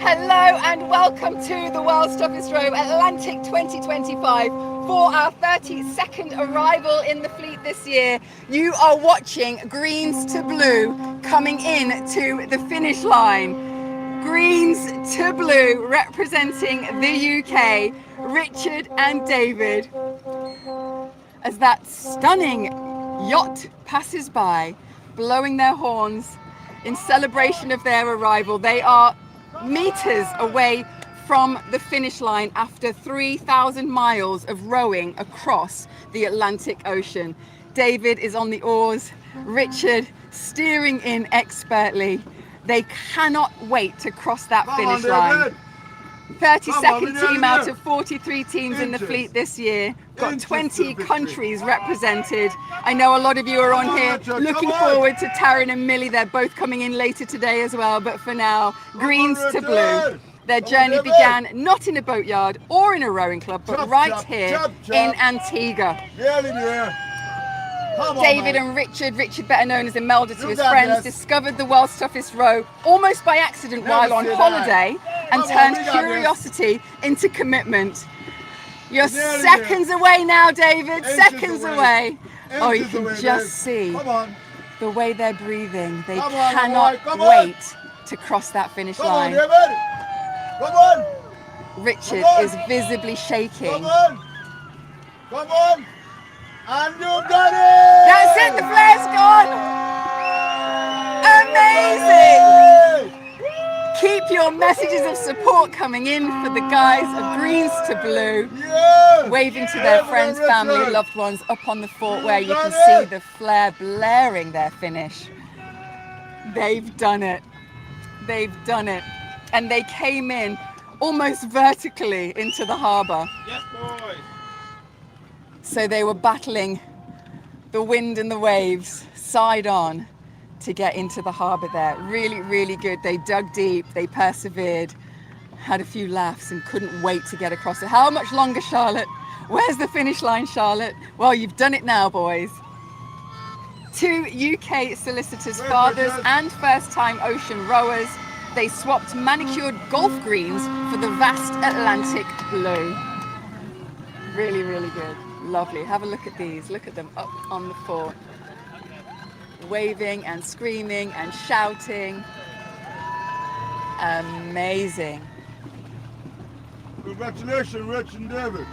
Hello and welcome to the World's Toughest Row Atlantic 2025 for our 32nd arrival in the fleet this year. You are watching Greens to Blue coming in to the finish line. Greens to Blue representing the UK, Richard and David. As that stunning yacht passes by, blowing their horns in celebration of their arrival. They are meters away from the finish line after 3,000 miles of rowing across the Atlantic Ocean. David is on the oars, Richard steering in expertly. They cannot wait to cross that finish line. 32nd team out of 43 teams in the fleet this year. Got 20 countries represented. I know a lot of you are on here looking forward to Taryn and Millie. They're both coming in later today as well, but for now, Greens to Blue. Their journey began not in a boatyard or in a rowing club, but right here in Antigua. David and Richard, better known as Imelda to his friends, discovered the World's Toughest Row almost by accident while on holiday and turned curiosity into commitment. You're seconds away now, David, seconds away. Oh, you can just see the way they're breathing. They cannot wait to cross that finish line. Richard is visibly shaking. Come on! And you've done it! That's it, the flare's gone! Amazing! Keep your messages of support coming in for the guys of Greens to Blue, waving to their friends, family, loved ones up on the fort where you can see the flare blaring their finish. They've done it. They've done it. And they came in almost vertically into the harbour. Yes, boys! So they were battling the wind and the waves side on to get into the harbour there. Really, really good. They dug deep, they persevered, had a few laughs and couldn't wait to get across it. How much longer, Charlotte? Where's the finish line, Charlotte? Well, you've done it now, boys. Two UK solicitors, fathers and first-time ocean rowers. They swapped manicured golf greens for the vast Atlantic blue. Really, really good. Lovely. Have a look at these. Look at them up on the fort. Waving and screaming and shouting. Amazing. Congratulations, Rich and David.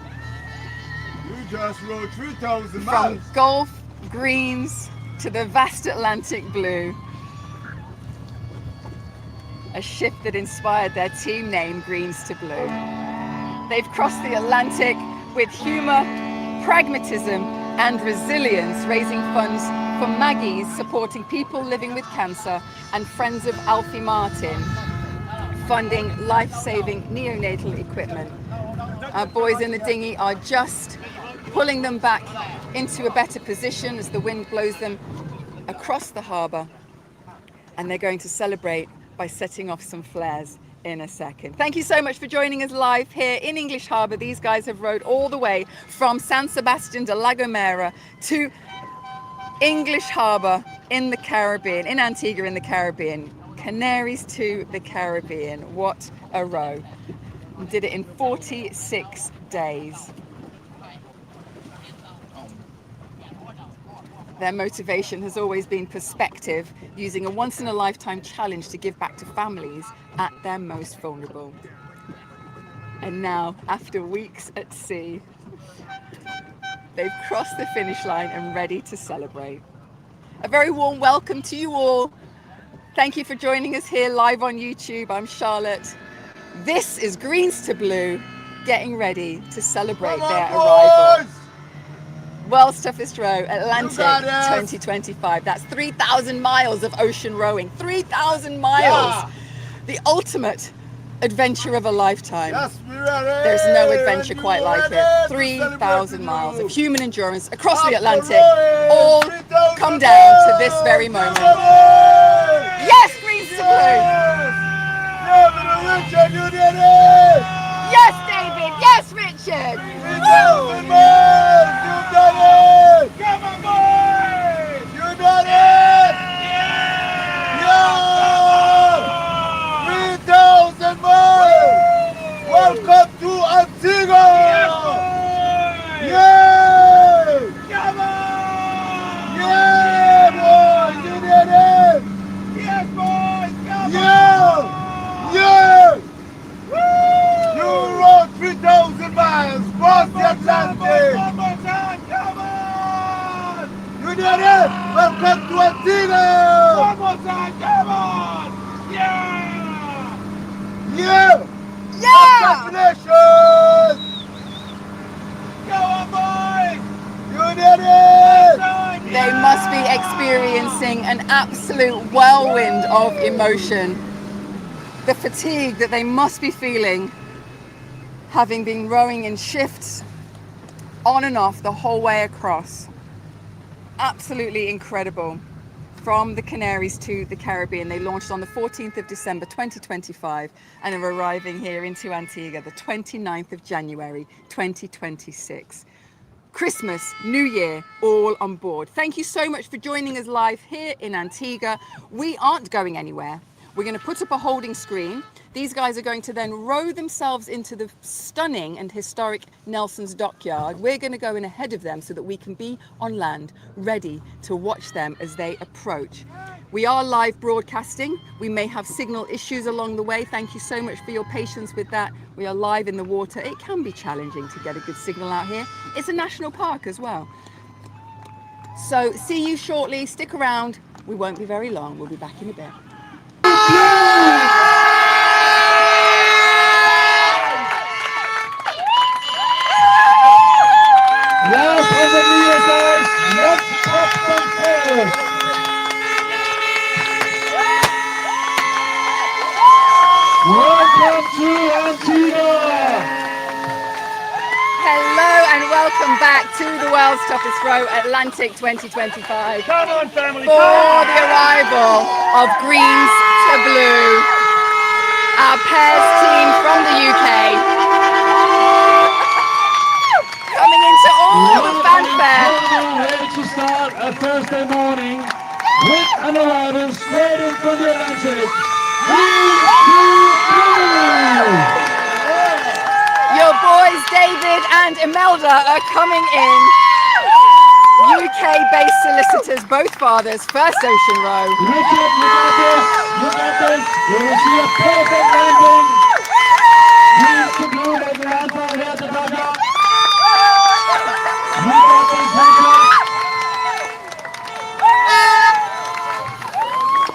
You just rode 3,000 miles. From golf greens to the vast Atlantic blue. A shift that inspired their team name, Greens to Blue. They've crossed the Atlantic with humour, pragmatism and resilience, raising funds for Maggie's, supporting people living with cancer, and Friends of Alfie Martin, funding life-saving neonatal equipment. Our boys in the dinghy are just pulling them back into a better position as the wind blows them across the harbour, and they're going to celebrate by setting off some flares in a second. Thank you so much for joining us live here in English Harbour. These guys have rowed all the way from San Sebastian de La Gomera to English Harbour in the Caribbean, in Antigua in the Caribbean. Canaries to the Caribbean. What a row. And did it in 46 days. Their motivation has always been perspective, using a once-in-a-lifetime challenge to give back to families at their most vulnerable. And now, after weeks at sea, they've crossed the finish line and ready to celebrate. A very warm welcome to you all. Thank you for joining us here live on YouTube. I'm Charlotte. This is Greens to Blue, getting ready to celebrate their arrival. World's Toughest Row, Atlantic 2025. That's 3,000 miles of ocean rowing. 3,000 miles. Yeah. The ultimate adventure of a lifetime. Yes, we're ready. There's no adventure quite like it. 3,000 miles of human endurance across the Atlantic, all come down to this very moment. Yes, Greens to Blue. Richard, you did it. Yes, David. Yes, Richard. 3,000 miles. You've done it. Come on, boys. You done it. Yeah. 3,000 miles. you! Yeah! Congratulations! Go on, boys! You did it! They must be experiencing an absolute whirlwind of emotion. The fatigue that they must be feeling, having been rowing in shifts on and off the whole way across. Absolutely incredible. From the Canaries to the Caribbean. They launched on the 14th of December 2025 and are arriving here into Antigua the 29th of January 2026. Christmas, New Year, all on board. Thank you so much for joining us live here in Antigua. We aren't going anywhere. We're going to put up a holding screen. These guys are going to then row themselves into the stunning and historic Nelson's Dockyard. We're going to go in ahead of them so that we can be on land, ready to watch them as they approach. We are live broadcasting. We may have signal issues along the way. Thank you so much for your patience with that. We are live in the water. It can be challenging to get a good signal out here. It's a national park as well. So see you shortly. Stick around. We won't be very long. We'll be back in a bit. Last 100 meters, guys. Let's pop some sails. Welcome to Antigua. Hello and welcome back to the world's toughest row, Atlantic 2025. Come on, family. For the arrival of Greens to Blue, our pairs team from the UK. Coming into all the fanfare. Ready to start a Thursday morning with an arrival straight in from the Atlantic. GREENS2BLUE. Your boys David and Imelda are coming in. UK-based solicitors, both fathers, first ocean row. Richard, you got this. You got this. You will see a perfect landing. GREENS2BLUE, there's the land flag here at the dugout. You got this, Richard.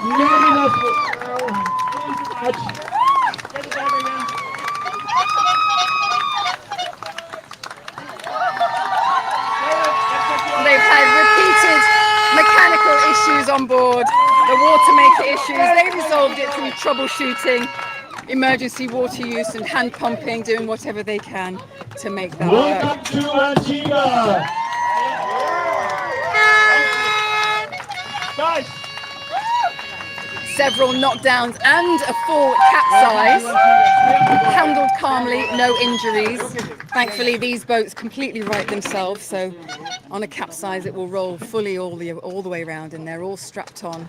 Not enough. Much. They've had repeated mechanical issues on board, the water maker issues. They resolved it through troubleshooting, emergency water use and hand pumping, doing whatever they can to make that work. Welcome to Antigua. Guys. Several knockdowns and a full capsize. Handled calmly, no injuries. Thankfully, these boats completely right themselves, so on a capsize it will roll fully all the way around, and they're all strapped on.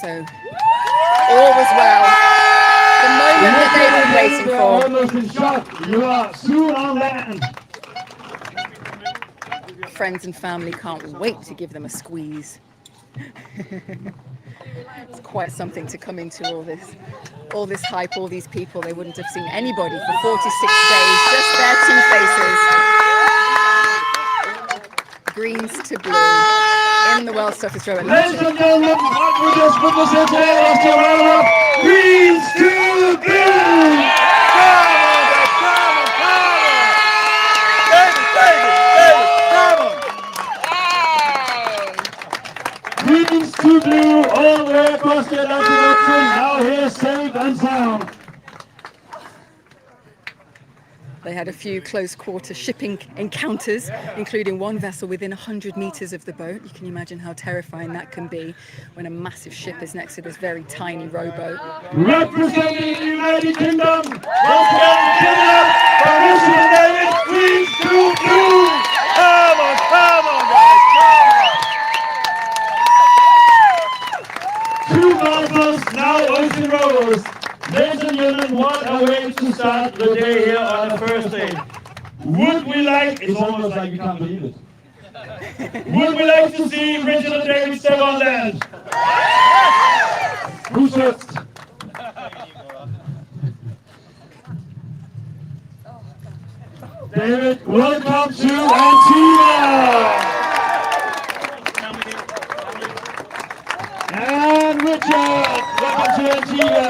So all was well. The moment that they've been waiting for. Almost in shock. You are soon on land. Friends and family can't wait to give them a squeeze. It's quite something to come into all this hype, all these people. They wouldn't have seen anybody for 46 days, just their two faces. Greens to blue in the world's toughest row. Ladies and gentlemen, what we just witnessed here today was the arrival of GREENS2BLUE. GREENS2BLUE all the way across the Atlantic Ocean, now here safe and sound. They had a few close quarter shipping encounters, including one vessel within 100 meters of the boat. You can imagine how terrifying that can be when a massive ship is next to this very tiny rowboat. Representing the United Kingdom, once again, give it up for Richard and David, GREENS2BLUE. Come on, guys, come on. Two marvels, now ocean rowers. Ladies and gentlemen, what a way to start the day here on the first day. Would we like, it's almost like you can't believe it. Would we like to see Richard and David step on land? Who's first? David, welcome to Antigua! And Richard, welcome to Antigua!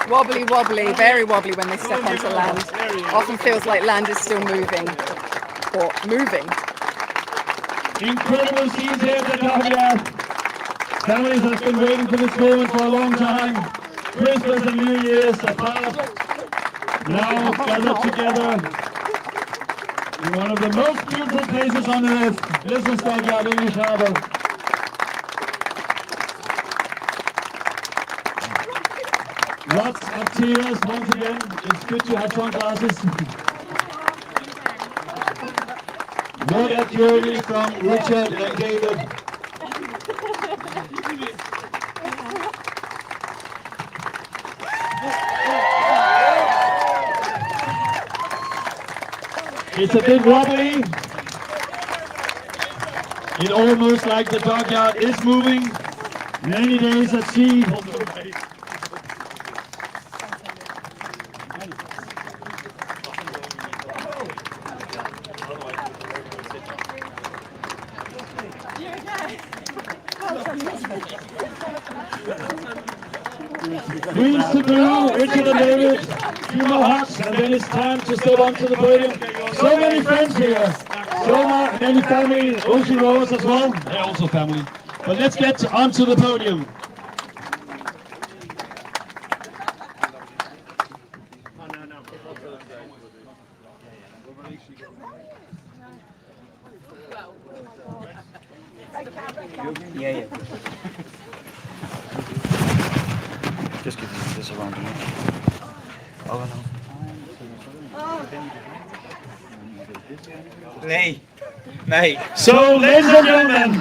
Wobbly, wobbly, very wobbly when they step onto land. Often feels like land is still moving. Or moving. Incredible scenes here at the Dahlia. Families have been waiting for this moment for a long time. Christmas and New Year's apart. Now gathered together in one of the most beautiful places on earth. Listen, Stockyard, English Harbour. Lots of tears once again. It's good to have fun glasses. What a journey from Richard and David. It's a bit wobbly. It almost like the dockyard is moving. Many days at sea. Greens to blue, Richard and David, few more hugs, and then it's time to step onto the podium. So many friends here, so many family, Ocean Rowers as well, they're also family. But let's get onto the podium. Yeah. Just give me this around the neck. Oh no. Lee, mate. So, ladies and gentlemen,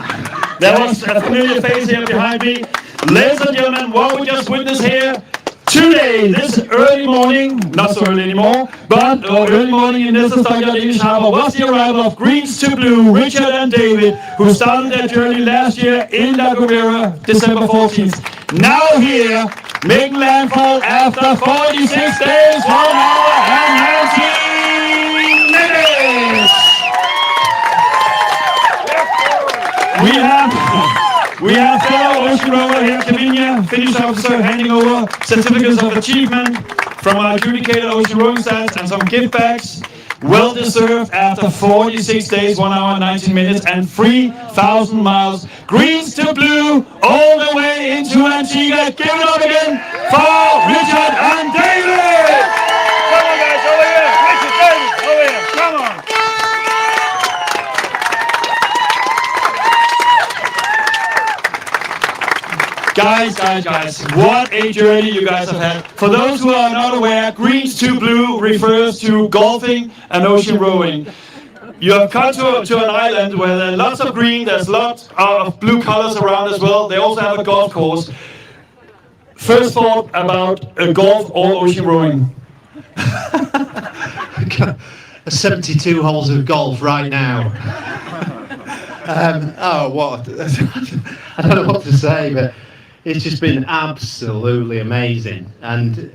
there was a familiar face here behind me. Ladies and gentlemen, what we just witnessed here today, this early morning, not so early anymore, but early morning in this Stockyard English Harbour was the arrival of Greens to Blue, Richard and David, who started their journey last year in La Gomera, December 14th. Now here, making landfall after 46 days, 1 hour and 19 minutes. We have fellow ocean rower here, Kavinia, Finnish officer, handing over certificates of achievement from our adjudicated ocean rowing stands and some gift bags. Well deserved after 46 days, 1 hour, 19 minutes, and 3,000 miles. Greens to blue, all the way into Antigua. Give it up again for Richard and David! Come on, guys, over here. Richard, David, over here. Come on. Guys, what a journey you guys have had. For those who are not aware, Greens to Blue refers to golfing and ocean rowing. You have come to an island where there are lots of green, there's lots of blue colors around as well. They also have a golf course. First thought about golf or ocean rowing? 72 holes of golf right now. What? I don't know what to say, but it's just been absolutely amazing. And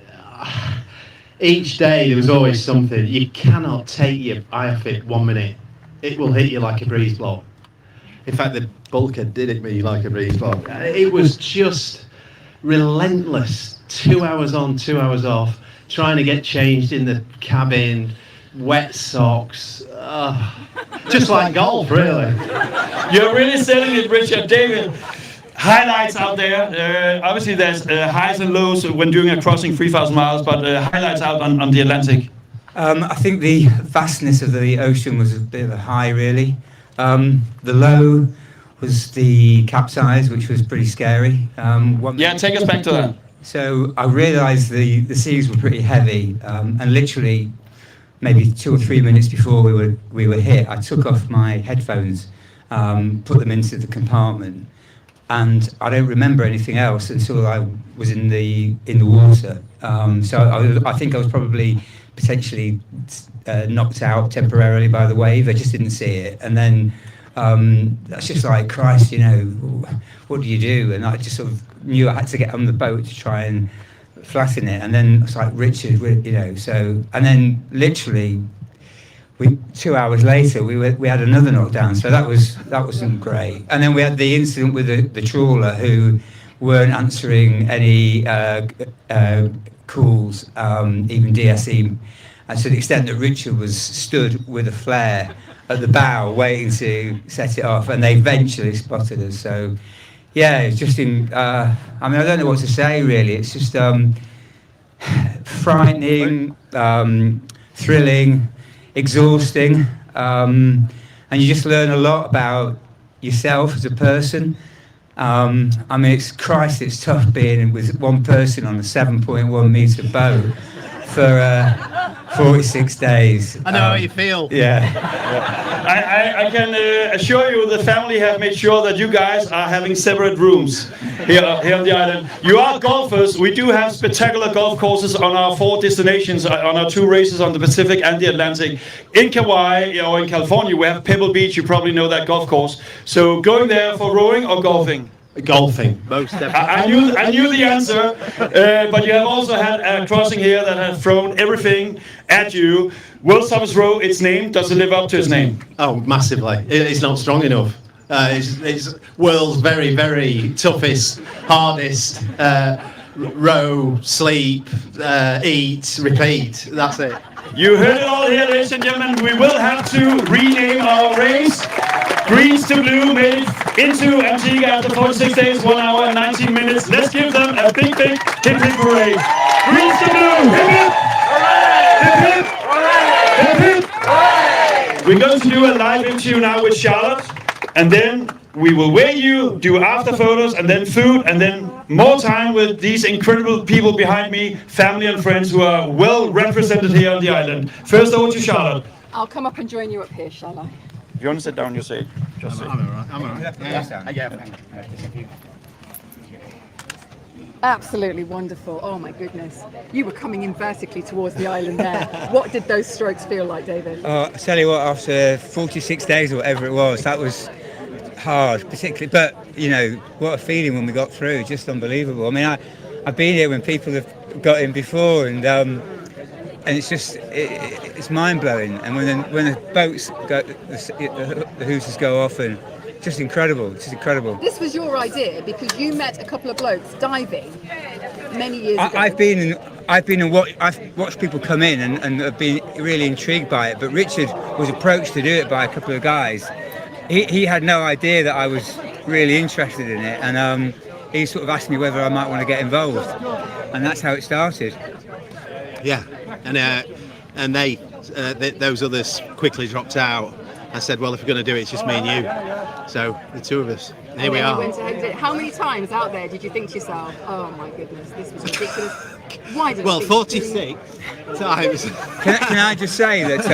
each day there was always something. You cannot take your eye off it 1 minute. It will hit you like a breeze blow. In fact, the bulkhead did hit me like a breeze blow. It was just relentless. 2 hours on, 2 hours off, trying to get changed in the cabin, wet socks. Just like golf, really. You're really selling it, Richard. David, highlights out there. Obviously, there's highs and lows when doing a crossing 3,000 miles, but highlights out on the Atlantic. I think the vastness of the ocean was a bit of a high, really. The low was the capsize, which was pretty scary. Take us back to that. So I realised the seas were pretty heavy, and literally maybe 2 or 3 minutes before we were hit, I took off my headphones, put them into the compartment, and I don't remember anything else until I was in the water. So I think I was probably potentially knocked out temporarily by the wave. I just didn't see it, and then that's just like, Christ, what do you do? And I just sort of knew I had to get on the boat to try and flatten it, and then it's like, Richard, so, and then literally 2 hours later we had another knockdown, so that wasn't great. And then we had the incident with the trawler who weren't answering any calls, even DSE, and to the extent that Richard was stood with a flare at the bow waiting to set it off, and they eventually spotted us. So yeah, it's just I mean, I don't know what to say really. It's just frightening, thrilling, exhausting, and you just learn a lot about yourself as a person. I mean, it's tough being with one person on a 7.1 metre boat for 46 days. I know how you feel. Yeah. I can assure you the family have made sure that you guys are having separate rooms here on the island. You are golfers. We do have spectacular golf courses on our 4 destinations, on our 2 races on the Pacific and the Atlantic. In Kauai or in California, we have Pebble Beach. You probably know that golf course. So going there for rowing or golfing? Golfing, most definitely. I knew the answer, but you have also had a crossing here that has thrown everything at you. World's Toughest Row, its name, does it live up to its name? Oh, massively. It's not strong enough. It's world's very, very toughest, hardest. Row, sleep, eat, repeat. That's it. You heard it all here, ladies and gentlemen. We will have to rename our race. Greens to Blue made it into Antigua after 46 days, 1 hour and 19 minutes. Let's give them a big hip hip parade. Greens to Blue! Hip hip! Hip hip! Hip hip! We're going to do a live interview now with Charlotte, and then we will weigh you, do after photos, and then food, and then more time with these incredible people behind me, family and friends who are well represented here on the island. First over to Charlotte. I'll come up and join you up here, shall I? If you want to sit down, you say. Just sit. I'm all right. Absolutely wonderful. Oh my goodness. You were coming in vertically towards the island there. What did those strokes feel like, David? I tell you what, after 46 days or whatever it was, that was hard, particularly. But you know, what a feeling when we got through, just unbelievable. I mean, I've been here when people have got in before, and it's just it's mind blowing. And when the boats go, the hooters go off, and just incredible, just incredible. This was your idea because you met a couple of blokes diving many years ago. I've watched people come in and have been really intrigued by it. But Richard was approached to do it by a couple of guys. He had no idea that I was really interested in it, and he sort of asked me whether I might want to get involved, and that's how it started. Yeah, and those others quickly dropped out. I said, well, if we're going to do it, it's just me and you. So the 2 of us. Here we are. How many times out there did you think to yourself, oh my goodness, this was ridiculous? Why did 46 times. Can I just say that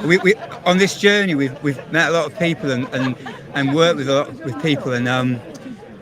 we on this journey we've met a lot of people and worked with a lot with people, and I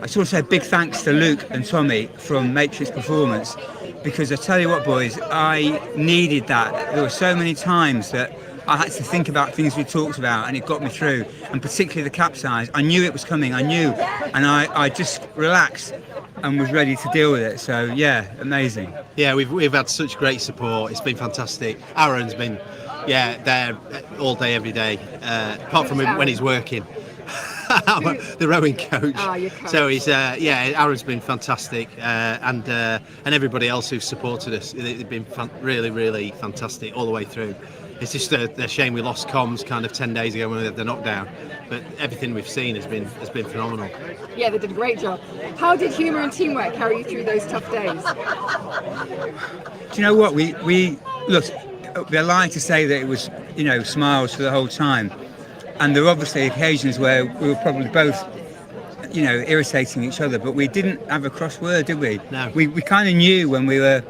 just want to say a big thanks to Luke and Tommy from Matrix Performance, because I tell you what, boys, I needed that. There were so many times that I had to think about things we talked about, and it got me through, and particularly the capsize. I knew it was coming, and I just relaxed and was ready to deal with it. So yeah, amazing. Yeah, we've had such great support. It's been fantastic. Aaron's been there all day, every day, apart from when he's working. The rowing coach. Your coach. So he's Aaron's been fantastic, and everybody else who's supported us. They've been really, really fantastic all the way through. It's just a shame we lost comms kind of 10 days ago when we had the knockdown, but everything we've seen has been phenomenal. Yeah, they did a great job. How did humour and teamwork carry you through those tough days? Do you know what, we look, they're lying to say that it was, you know, smiles for the whole time, and there were obviously occasions where we were probably both, you know, irritating each other, but we didn't have a cross word, did we? No. We kind of knew when we were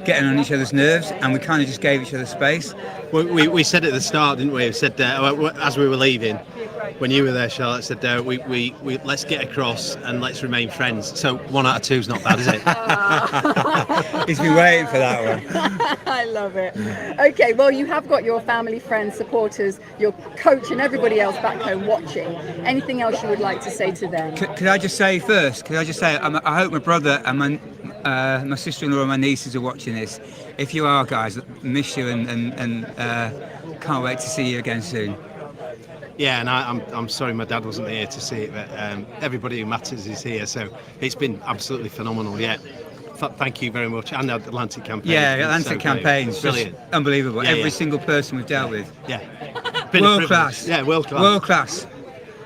getting on each other's nerves, and we kind of just gave each other space. We said at the start, didn't we? We said as we were leaving, when you were there, Charlotte, said we let's get across and let's remain friends. So 1 out of 2 is not bad, is it? He's been waiting for that one. I love it. Okay, well, you have got your family, friends, supporters, your coach, and everybody else back home watching. Anything else you would like to say to them? Could I just say first? I hope my brother and my sister-in-law and my nieces are watching this. If you are, guys, miss you and can't wait to see you again soon. Yeah, and I'm sorry my dad wasn't here to see it, but everybody who matters is here, so it's been absolutely phenomenal. Yeah, Thank you very much. And the Atlantic campaign. Yeah, It's Atlantic so campaign's just brilliant. unbelievable. Yeah, Every yeah. single person we've dealt with. Yeah. Been a World privilege. class. Yeah, world class. World class.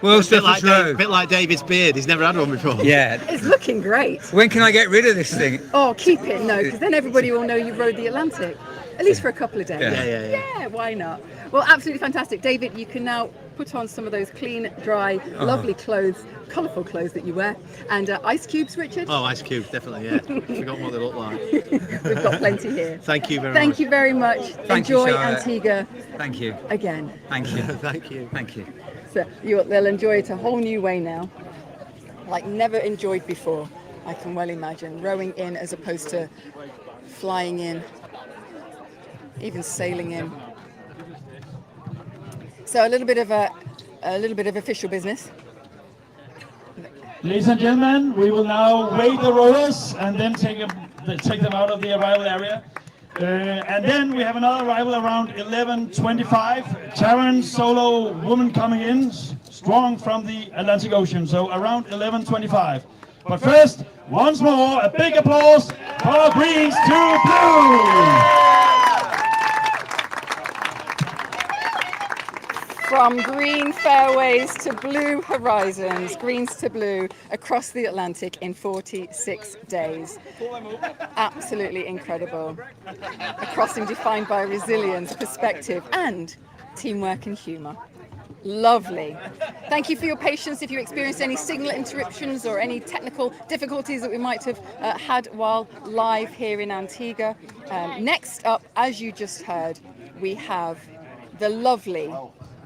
World Surface Road. Bit like David's beard. He's never had one before. Yeah. It's looking great. When can I get rid of this thing? Oh, keep it, no, because then everybody will know you rode the Atlantic. At least for a couple of days. Yeah. Yeah, why not? Well, absolutely fantastic. David, you can now put on some of those clean, dry, lovely clothes, colourful clothes that you wear. And ice cubes, Richard? Oh, ice cubes, definitely, yeah. Forgot what they look like. We've got plenty here. Thank you very much. Thank you very much. Thank you, Enjoy Charlotte. Antigua Thank you. again. Thank you. Thank you. Thank you. So they'll enjoy it a whole new way now, like never enjoyed before, I can well imagine. Rowing in as opposed to flying in, even sailing in. So a little bit of official business. Ladies and gentlemen, we will now weigh the rowers and then take them out of the arrival area. And then we have another arrival around 11:25. Taryn, solo woman coming in, strong from the Atlantic Ocean. So around 11:25. But first, once more, a big applause for GREENS2BLUE! From green fairways to blue horizons, Greens to Blue across the Atlantic in 46 days. Absolutely incredible. A crossing defined by resilience, perspective, and teamwork and humour. Lovely. Thank you for your patience. If you experienced any signal interruptions or any technical difficulties that we might have had while live here in Antigua. Next up, as you just heard, we have the lovely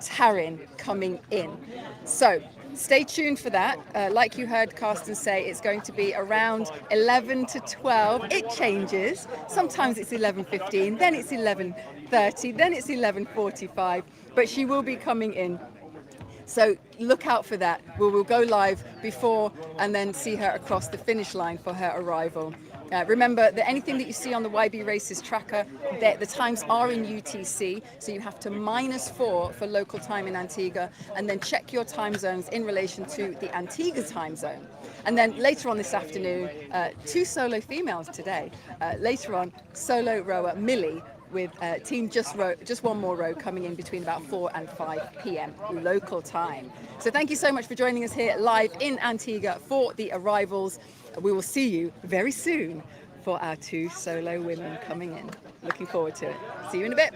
Taryn coming in. So stay tuned for that. Like you heard Carsten say, it's going to be around 11 to 12. It changes. Sometimes it's 11:15, then it's 11:30, then it's 11:45, but she will be coming in. So look out for that. We will go live before and then see her across the finish line for her arrival. Remember that anything that you see on the YB Races tracker, the times are in UTC, so you have to -4 for local time in Antigua, and then check your time zones in relation to the Antigua time zone. And then later on this afternoon, 2 solo females today. Later on, solo rower Millie with team just one more row coming in between about 4 and 5 p.m. local time. So thank you so much for joining us here live in Antigua for the arrivals. We will see you very soon for our 2 solo women coming in. Looking forward to it. See you in a bit.